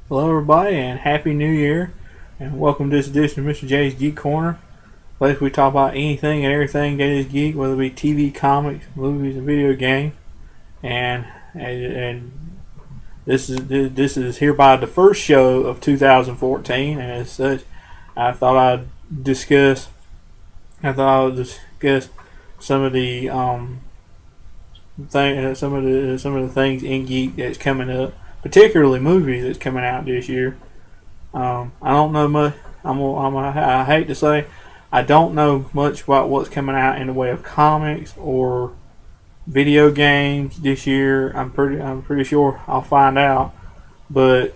Hello, everybody, and Happy New Year, and welcome to this edition of Mr. J's Geek Corner. Place we talk about anything and everything that is geek, whether it be TV, comics, movies, and video games. And this is hereby the first show of 2014, and as such, I thought I'd discuss. I would discuss some of the some of the things in geek that's coming up, particularly movies that's coming out this year. I don't know much. I hate to say, I don't know much about what's coming out in the way of comics or video games this year. I'm pretty sure I'll find out. But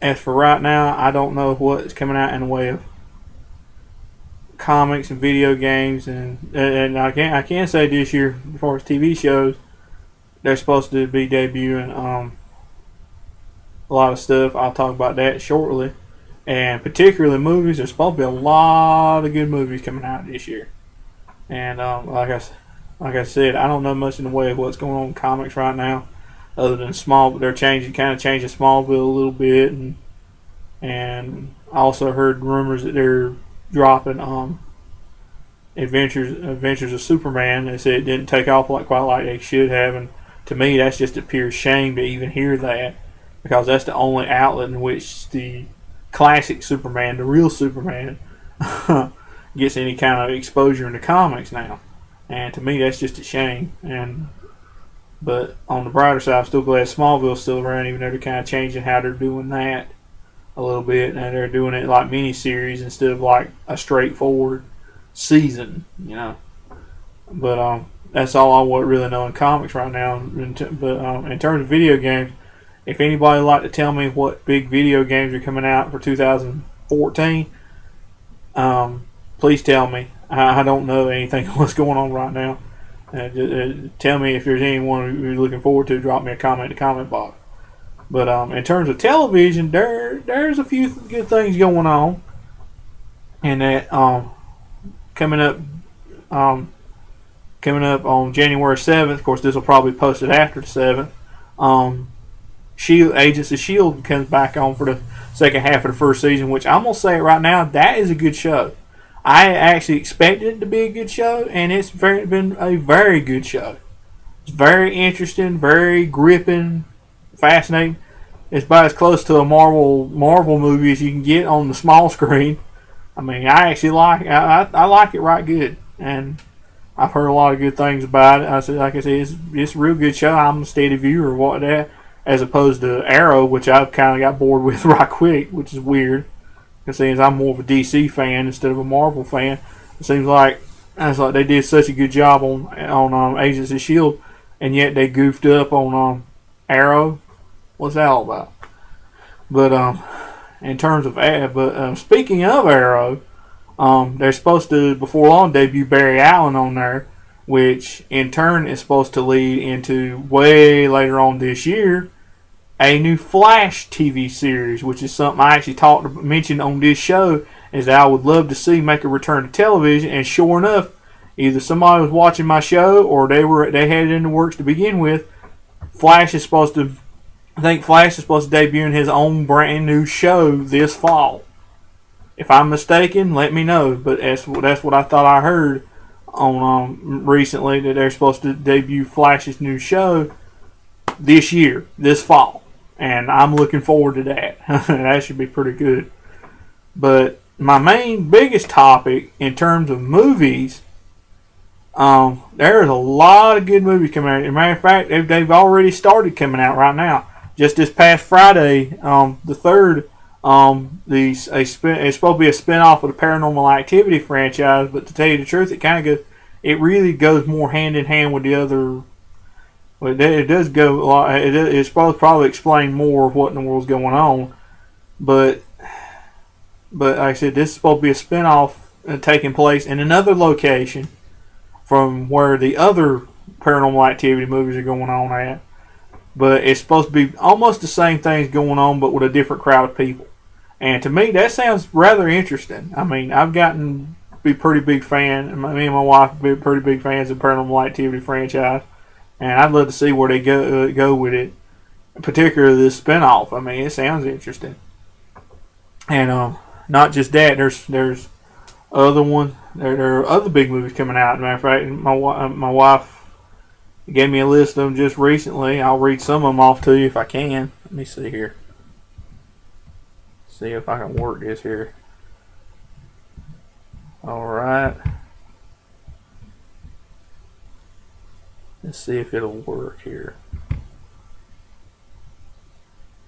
as for right now, I don't know what's coming out in the way of comics and video games, and I can say this year, as far as TV shows, they're supposed to be debuting a lot of stuff. I'll talk about that shortly. And particularly movies, there's supposed to be a lot of good movies coming out this year. And like I said, I don't know much in the way of what's going on in comics right now, other than they're changing Smallville a little bit, and I also heard rumors that they're dropping Adventures of Superman. They said it didn't take off quite like they should have, and to me, that's just a pure shame to even hear that, because that's the only outlet in which the classic Superman, the real Superman, gets any kind of exposure in the comics now. And to me, that's just a shame. But on the brighter side, I'm still glad Smallville's still around, even though they're kind of changing how they're doing that a little bit, and they're doing it like mini-series instead of like a straightforward season, But that's all I would really know in comics right now. But in terms of video games, if anybody would like to tell me what big video games are coming out for 2014, please tell me. I don't know anything what's going on right now. Tell me if there's anyone you're looking forward to. Drop me a comment in the comment box. But in terms of television, there's a few good things going on, and that coming up on January 7th. Of course, this will probably be posted after the 7th. Agents of Shield comes back on for the second half of the first season, which I'm gonna say right now, that is a good show. I actually expected it to be a good show, and it's been a very good show. It's very interesting, very gripping, fascinating. It's about as close to a Marvel movie as you can get on the small screen. I mean, I actually I like it right good, and I've heard a lot of good things about it. Like I said, it's a real good show. I'm a steady viewer of what that, as opposed to Arrow, which I've kind of got bored with right quick, which is weird. Because since I'm more of a DC fan instead of a Marvel fan, it seems like they did such a good job on Agents of Shield, and yet they goofed up on Arrow. What's that all about? But in terms of speaking of Arrow, they're supposed to before long debut Barry Allen on there, which in turn is supposed to lead into way later on this year a new Flash TV series, which is something I actually mentioned on this show, is that I would love to see make a return to television. And sure enough, either somebody was watching my show or they had it in the works to begin with. Flash is supposed to debut in his own brand new show this fall. If I'm mistaken, let me know. But that's what I thought I heard on recently, that they're supposed to debut Flash's new show this fall. And I'm looking forward to that. That should be pretty good. But my biggest topic in terms of movies, there's a lot of good movies coming out. As a matter of fact, they've already started coming out right now. Just this past Friday, the 3rd, it's supposed to be a spin-off of the Paranormal Activity franchise, but to tell you the truth, it really goes more hand in hand with the other. Well, it does go a lot. It's supposed to probably explain more of what in the world's going on, but like I said, this is supposed to be a spin-off taking place in another location from where the other Paranormal Activity movies are going on at. But it's supposed to be almost the same things going on, but with a different crowd of people. And to me, that sounds rather interesting. I mean, I've gotten to be a pretty big fan. Me and my wife have been pretty big fans of Paranormal Activity franchise, and I'd love to see where they go with it. particularly this spinoff. I mean, it sounds interesting. And not just that, there's other one. There are other big movies coming out. As a matter of fact, my wife gave me a list of them just recently. I'll read some of them off to you if I can. Let me see here. See if I can work this here. All right. Let's see if it'll work here.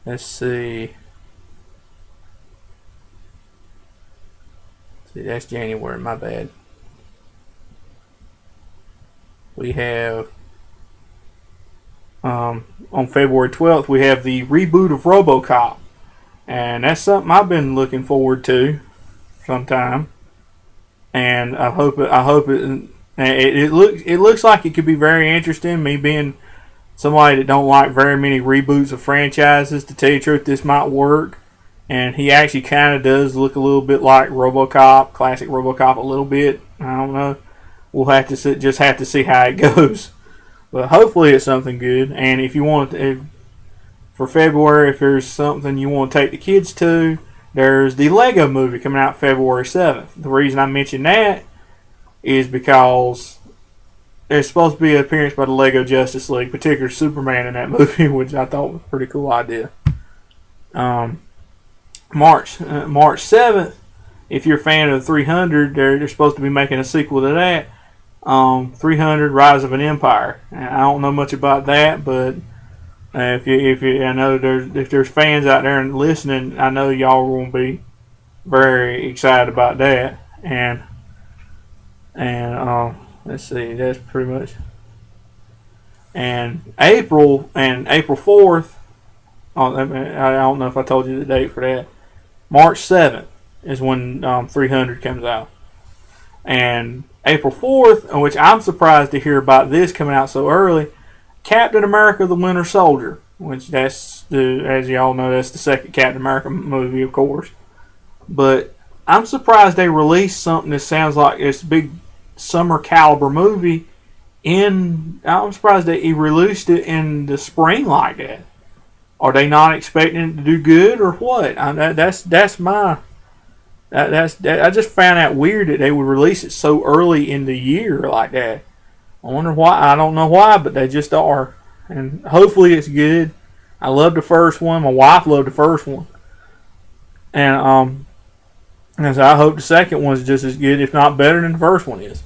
Let's see. See, that's January, my bad. We have, on February 12th, we have the reboot of RoboCop. And that's something I've been looking forward to sometime. And I hope it looks like it could be very interesting. Me being somebody that don't like very many reboots of franchises, to tell you the truth, this might work. And he actually kind of does look a little bit like RoboCop, classic RoboCop, a little bit. I don't know. We'll have to just have to see how it goes. But hopefully it's something good. And if you want for February, if there's something you want to take the kids to, there's the Lego movie coming out February 7th. The reason I mention that is because there's supposed to be an appearance by the Lego Justice League, particularly Superman in that movie, which I thought was a pretty cool idea. March 7th, if you're a fan of 300, they're supposed to be making a sequel to that. 300 Rise of an Empire. And I don't know much about that, but if I know if there's fans out there and listening, I know y'all will be very excited about that. And let's see, that's pretty much. And April 4th. I don't know if I told you the date for that. March 7th is when 300 comes out. And April 4th, which I'm surprised to hear about this coming out so early, Captain America the Winter Soldier, which as y'all know, that's the second Captain America movie, of course. But I'm surprised they released something that sounds like this big summer caliber movie I'm surprised that he released it in the spring like that. Are they not expecting it to do good or what? I just found out weird that they would release it so early in the year like that. I wonder why. I don't know why, but they just are. And hopefully it's good. I love the first one. My wife loved the first one. And so I hope the second one's just as good, if not better than the first one is.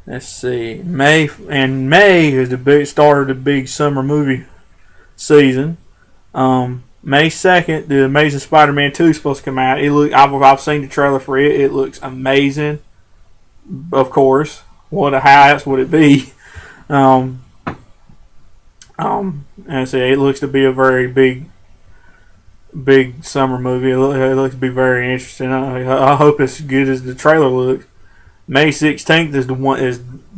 Let's see. May is the big start of the big summer movie season. May 2nd, the Amazing Spider-Man 2 is supposed to come out. I've seen the trailer for it. It looks amazing. Of course. How else would it be? And so it looks to be a very big summer movie. It looks to be very interesting. I hope it's as good as the trailer looks. May 16th is the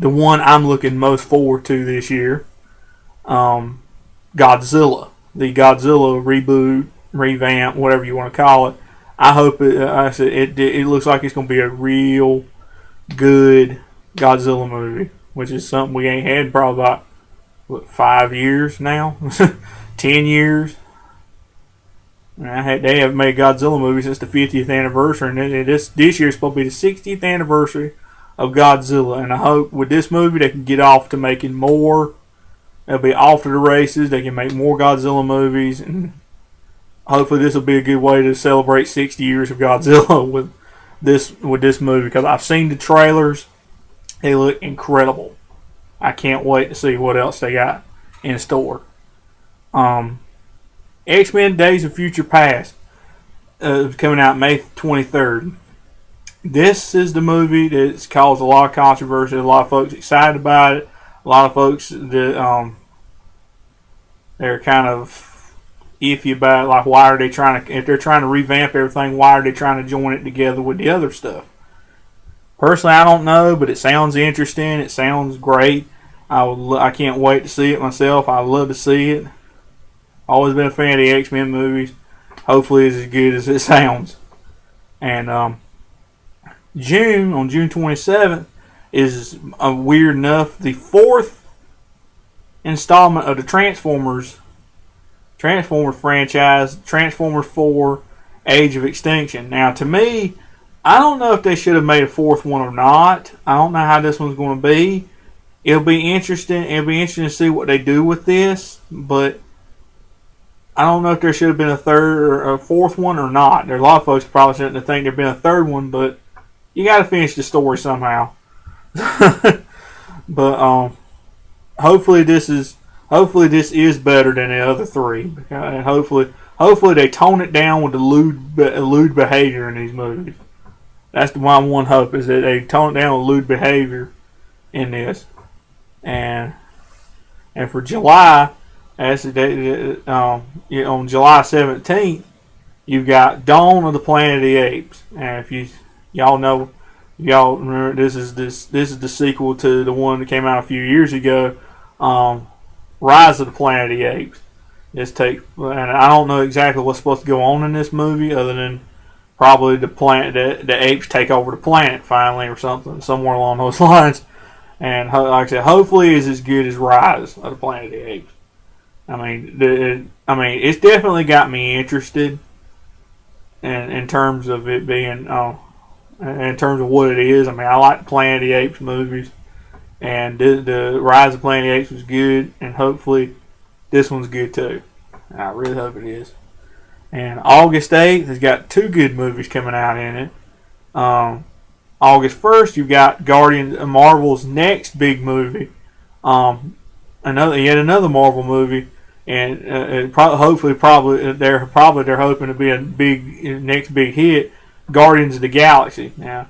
one I'm looking most forward to this year. Godzilla. The Godzilla reboot, revamp, whatever you want to call it. I hope it looks like it's going to be a real good Godzilla movie, which is something we ain't had probably about 5 years now, 10 years. They haven't made a Godzilla movie since the 50th anniversary, and this year is supposed to be the 60th anniversary of Godzilla. And I hope with this movie they can get off to making more. They'll be off to the races. They can make more Godzilla movies, and hopefully this will be a good way to celebrate 60 years of Godzilla with this movie. Because I've seen the trailers, they look incredible. I can't wait to see what else they got in store. X-Men: Days of Future Past coming out May 23rd. This is the movie that's caused a lot of controversy. A lot of folks excited about it. A lot of folks that they're kind of iffy about it. Like, why are they if they're trying to revamp everything, why are they trying to join it together with the other stuff? Personally, I don't know, but it sounds interesting. It sounds great. I can't wait to see it myself. I love to see it. Always been a fan of the X-Men movies. Hopefully it's as good as it sounds. And on June 27th, is weird enough the 4th installment of the Transformers Transformers franchise, Transformers 4, Age of Extinction. Now, to me, I don't know if they should have made a fourth one or not. I don't know how this one's going to be. It'll be interesting. It'll be interesting to see what they do with this, but I don't know if there should have been a third or a fourth one or not. There's a lot of folks probably shouldn't think there'd been a third one, but you got to finish the story somehow. But hopefully this is better than the other three, and hopefully they tone it down with the lewd behavior in these movies. That's my one hope, is that they tone it down with lewd behavior in this. And for July, on July 17th, you've got Dawn of the Planet of the Apes. And if y'all remember, this is the sequel to the one that came out a few years ago, Rise of the Planet of the Apes. And I don't know exactly what's supposed to go on in this movie, other than probably the apes take over the planet finally, or something, somewhere along those lines. And like I said, hopefully it's as good as Rise of the Planet of the Apes. I mean, it's definitely got me interested in terms of it being, in terms of what it is. I mean, I like the Planet of the Apes movies, and the Rise of the Planet of the Apes was good, and hopefully this one's good too. I really hope it is. And August 8th has got two good movies coming out in it. August 1st, you've got Marvel's next big movie. Yet another Marvel movie, and probably they're hoping to be a next big hit, Guardians of the Galaxy. Now,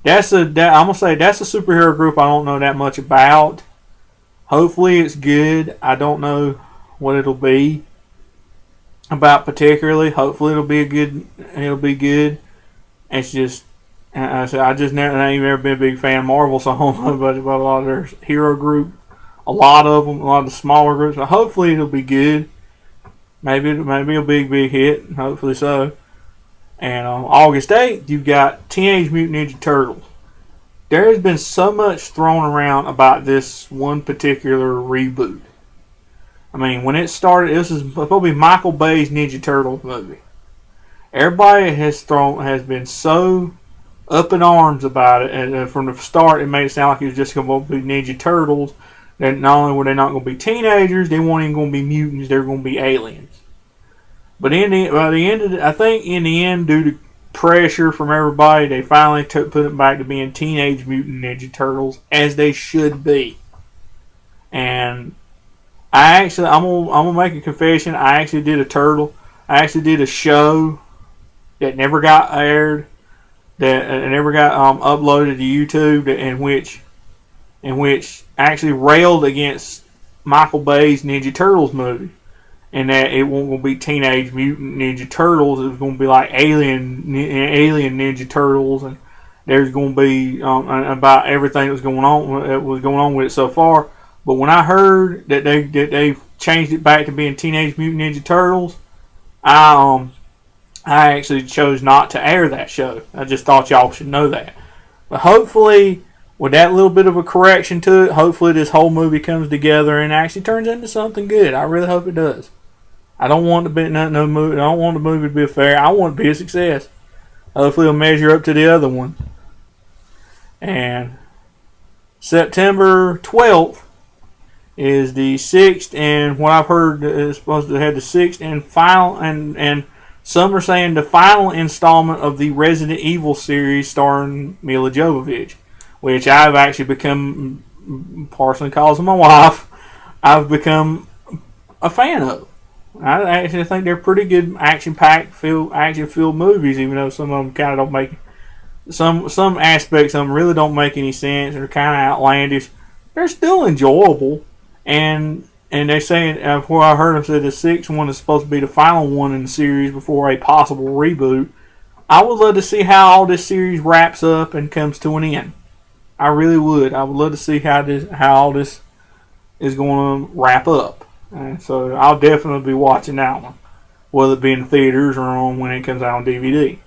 I'm gonna say that's a superhero group I don't know that much about. Hopefully it's good. I don't know what it'll be about particularly. Hopefully it'll be good. It's just, I ain't never been a big fan of Marvel, so I don't know about a lot of their hero group. A lot of the smaller groups. But hopefully it'll be good. Maybe it'll be a big hit. Hopefully so. And on August 8th, you've got Teenage Mutant Ninja Turtles. There has been so much thrown around about this one particular reboot. I mean, when it started, this is probably Michael Bay's Ninja Turtles movie. Everybody has been so up in arms about it, and from the start, it made it sound like it was just going to be Ninja Turtles. That not only were they not going to be teenagers, they weren't even going to be mutants. They were going to be aliens. But in the end, due to pressure from everybody, they finally put it back to being Teenage Mutant Ninja Turtles, as they should be. And I'm gonna make a confession. I actually did a show that never got aired, that never got uploaded to YouTube, in which actually railed against Michael Bay's Ninja Turtles movie, and that it wasn't going to be Teenage Mutant Ninja Turtles. It was going to be like Alien Ninja Turtles, and there's going to be about everything that was going on with it so far. But when I heard that they changed it back to being Teenage Mutant Ninja Turtles, I actually chose not to air that show. I just thought y'all should know that. But hopefully, with that little bit of a correction to it, hopefully this whole movie comes together and actually turns into something good. I really hope it does. I don't want the movie to be a failure. I want it to be a success. Hopefully it'll measure up to the other one. And September 12th is the sixth, and what I've heard is supposed to have the sixth and final, and some are saying the final installment of the Resident Evil series starring Mila Jovovich, which I've actually become, partially because of my wife, I've become a fan of. I actually think they're pretty good action-packed, action-filled movies, even though some of them kind of don't make, some aspects of them really don't make any sense, or kind of outlandish. They're still enjoyable, and they're saying, before I heard them say the sixth one is supposed to be the final one in the series before a possible reboot. I would love to see how all this series wraps up and comes to an end. I really would. I would love to see how all this is going to wrap up. And so I'll definitely be watching that one, whether it be in theaters or on when it comes out on DVD.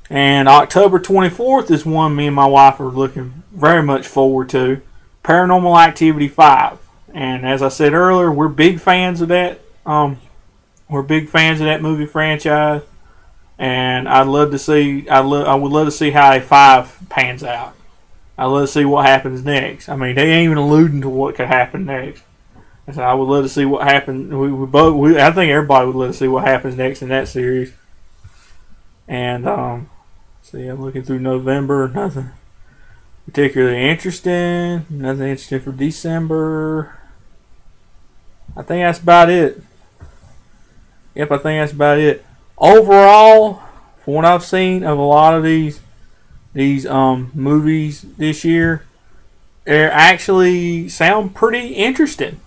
And October 24th is one me and my wife are looking very much forward to, Paranormal Activity 5. And as I said earlier, we're big fans of that we're big fans of that movie franchise, and I'd love to see. I would love to see how a 5 pans out. I'd love to see what happens next. I mean, they ain't even alluding to what could happen next. So I would love to see what happens. I think everybody would love to see what happens next in that series. And see, I'm looking through November. Nothing particularly interesting. Nothing interesting for December. I think that's about it. Yep, I think that's about it. Overall, from what I've seen of a lot of these movies this year, they actually sound pretty interesting.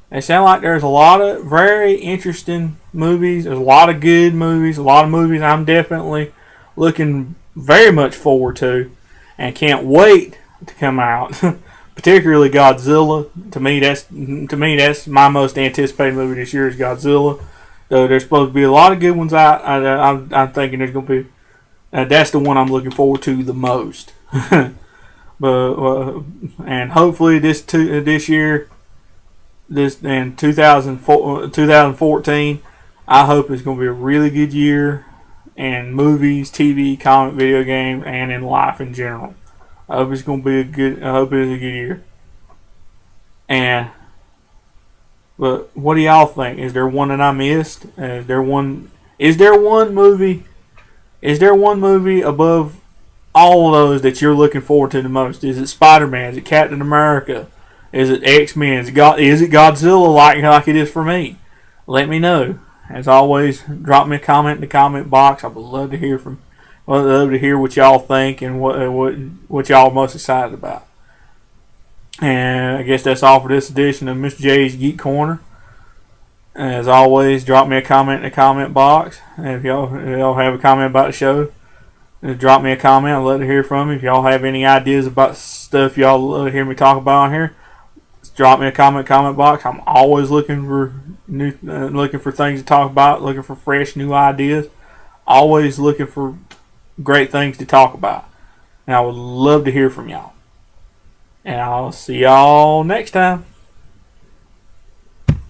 They sound like there's a lot of very interesting movies. There's a lot of good movies. A lot of movies I'm definitely looking very much forward to, and can't wait to come out. Particularly Godzilla. To me, that's my most anticipated movie this year is Godzilla. Though there's supposed to be a lot of good ones out. I'm thinking there's going to be. That's the one I'm looking forward to the most. But and hopefully this year, this in 2014, I hope it's going to be a really good year in movies, TV, comic, video games, and in life in general. I hope it's going to be I hope it is a good year. But what do y'all think? Is there one that I missed? Is there one movie? Is there one movie above all of those that you're looking forward to the most? Is it Spider-Man? Is it Captain America? Is it X-Men? Is it Godzilla like it is for me? Let me know. As always, drop me a comment in the comment box. I would love to hear what y'all think and what y'all are most excited about. And I guess that's all for this edition of Mr. J's Geek Corner. As always, drop me a comment in the comment box. And if y'all have a comment about the show, just drop me a comment. I'd love to hear from you. If y'all have any ideas about stuff y'all love to hear me talk about on here, drop me a comment box. I'm always looking for looking for things to talk about, looking for fresh new ideas, always looking for great things to talk about. And I would love to hear from y'all. And I'll see y'all next time.